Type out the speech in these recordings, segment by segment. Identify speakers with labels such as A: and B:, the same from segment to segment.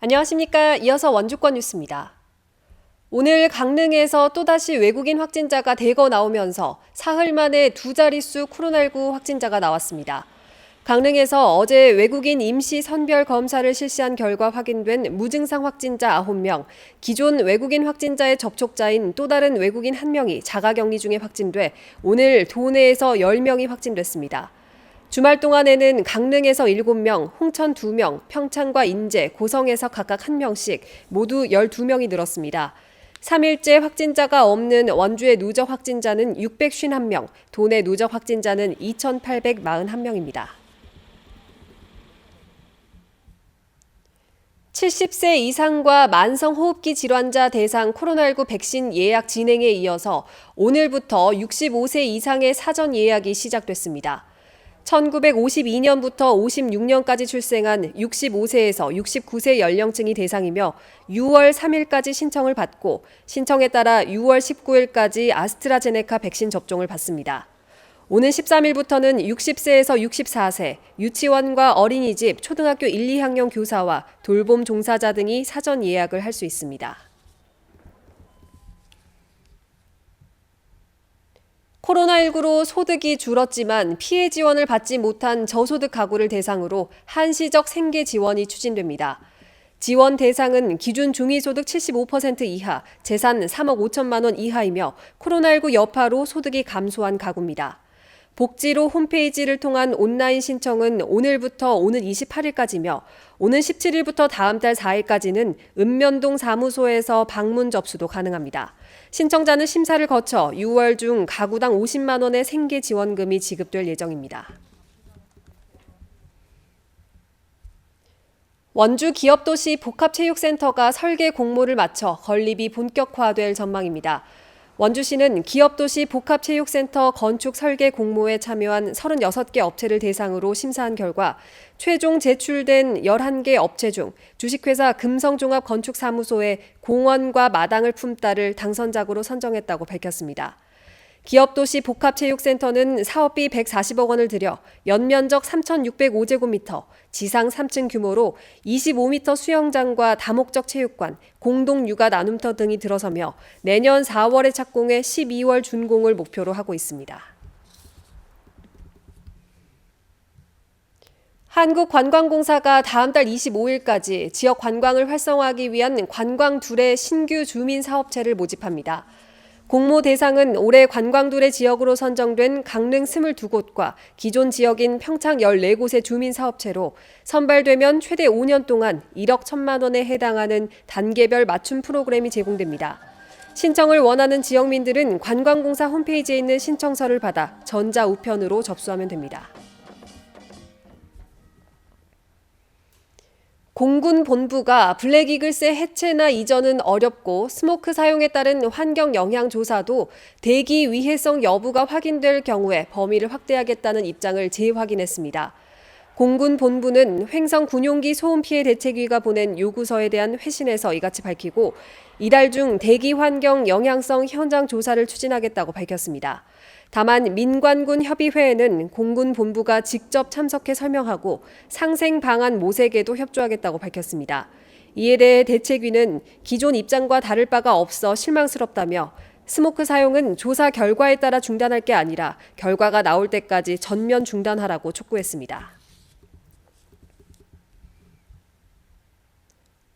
A: 안녕하십니까. 이어서 원주권 뉴스입니다. 오늘 강릉에서 또다시 외국인 확진자가 대거 나오면서 사흘 만에 두 자릿수 코로나19 확진자가 나왔습니다. 강릉에서 어제 외국인 임시 선별 검사를 실시한 결과 확인된 무증상 확진자 9명, 기존 외국인 확진자의 접촉자인 또 다른 외국인 1명이 자가격리 중에 확진돼 오늘 도내에서 10명이 확진됐습니다. 주말 동안에는 강릉에서 7명, 홍천 2명, 평창과 인제, 고성에서 각각 1명씩 모두 12명이 늘었습니다. 3일째 확진자가 없는 원주의 누적 확진자는 651명, 도내 누적 확진자는 2,841명입니다. 70세 이상과 만성호흡기 질환자 대상 코로나19 백신 예약 진행에 이어서 오늘부터 65세 이상의 사전 예약이 시작됐습니다. 1952년부터 56년까지 출생한 65세에서 69세 연령층이 대상이며 6월 3일까지 신청을 받고 신청에 따라 6월 19일까지 아스트라제네카 백신 접종을 받습니다. 오는 13일부터는 60세에서 64세, 유치원과 어린이집, 초등학교 1, 2학년 교사와 돌봄 종사자 등이 사전 예약을 할 수 있습니다. 코로나19로 소득이 줄었지만 피해 지원을 받지 못한 저소득 가구를 대상으로 한시적 생계 지원이 추진됩니다. 지원 대상은 기준 중위소득 75% 이하, 재산 3억 5천만 원 이하이며 코로나19 여파로 소득이 감소한 가구입니다. 복지로 홈페이지를 통한 온라인 신청은 오늘부터 오는 28일까지며 오는 17일부터 다음 달 4일까지는 읍면동 사무소에서 방문 접수도 가능합니다. 신청자는 심사를 거쳐 6월 중 가구당 50만 원의 생계 지원금이 지급될 예정입니다. 원주 기업도시 복합체육센터가 설계 공모를 마쳐 건립이 본격화될 전망입니다. 원주시는 기업도시 복합체육센터 건축 설계 공모에 참여한 36개 업체를 대상으로 심사한 결과 최종 제출된 11개 업체 중 주식회사 금성종합건축사무소의 공원과 마당을 품다를 당선작으로 선정했다고 밝혔습니다. 기업도시 복합체육센터는 사업비 140억 원을 들여 연면적 3,605제곱미터, 지상 3층 규모로 25m 수영장과 다목적 체육관, 공동 육아 나눔터 등이 들어서며 내년 4월에 착공해 12월 준공을 목표로 하고 있습니다. 한국관광공사가 다음 달 25일까지 지역 관광을 활성화하기 위한 관광둘의 신규 주민 사업체를 모집합니다. 공모 대상은 올해 관광둘의 지역으로 선정된 강릉 22곳과 기존 지역인 평창 14곳의 주민사업체로 선발되면 최대 5년 동안 1억 1천만 원에 해당하는 단계별 맞춤 프로그램이 제공됩니다. 신청을 원하는 지역민들은 관광공사 홈페이지에 있는 신청서를 받아 전자우편으로 접수하면 됩니다. 공군 본부가 블랙이글스의 해체나 이전은 어렵고 스모크 사용에 따른 환경 영향 조사도 대기 위해성 여부가 확인될 경우에 범위를 확대하겠다는 입장을 재확인했습니다. 공군 본부는 횡성 군용기 소음 피해 대책위가 보낸 요구서에 대한 회신에서 이같이 밝히고 이달 중 대기 환경 영향성 현장 조사를 추진하겠다고 밝혔습니다. 다만 민관군 협의회에는 공군 본부가 직접 참석해 설명하고 상생 방안 모색에도 협조하겠다고 밝혔습니다. 이에 대해 대책위는 기존 입장과 다를 바가 없어 실망스럽다며 스모크 사용은 조사 결과에 따라 중단할 게 아니라 결과가 나올 때까지 전면 중단하라고 촉구했습니다.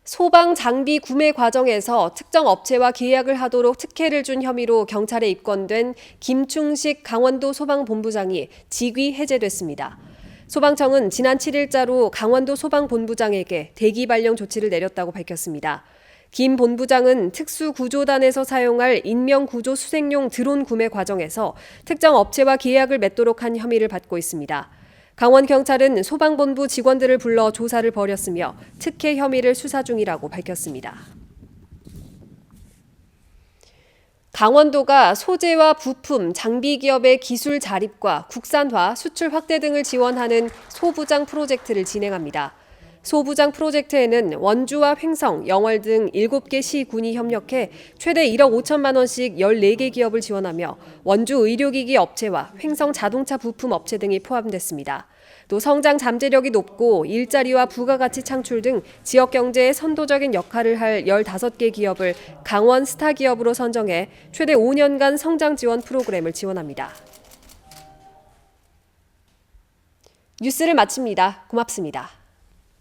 A: 소방 장비 구매 과정에서 특정 업체와 계약을 하도록 특혜를 준 혐의로 경찰에 입건된 김충식 강원도 소방본부장이 직위 해제됐습니다. 소방청은 지난 7일자로 강원도 소방본부장에게 대기 발령 조치를 내렸다고 밝혔습니다. 김 본부장은 특수구조단에서 사용할 인명구조 수색용 드론 구매 과정에서 특정 업체와 계약을 맺도록 한 혐의를 받고 있습니다. 강원경찰은 소방본부 직원들을 불러 조사를 벌였으며 특혜 혐의를 수사 중이라고 밝혔습니다. 강원도가 소재와 부품, 장비 기업의 기술 자립과 국산화, 수출 확대 등을 지원하는 소부장 프로젝트를 진행합니다. 소부장 프로젝트에는 원주와 횡성, 영월 등 7개 시, 군이 협력해 최대 1억 5천만 원씩 14개 기업을 지원하며 원주 의료기기 업체와 횡성 자동차 부품 업체 등이 포함됐습니다. 또 성장 잠재력이 높고 일자리와 부가가치 창출 등 지역 경제에 선도적인 역할을 할 15개 기업을 강원 스타 기업으로 선정해 최대 5년간 성장 지원 프로그램을 지원합니다. 뉴스를 마칩니다. 고맙습니다.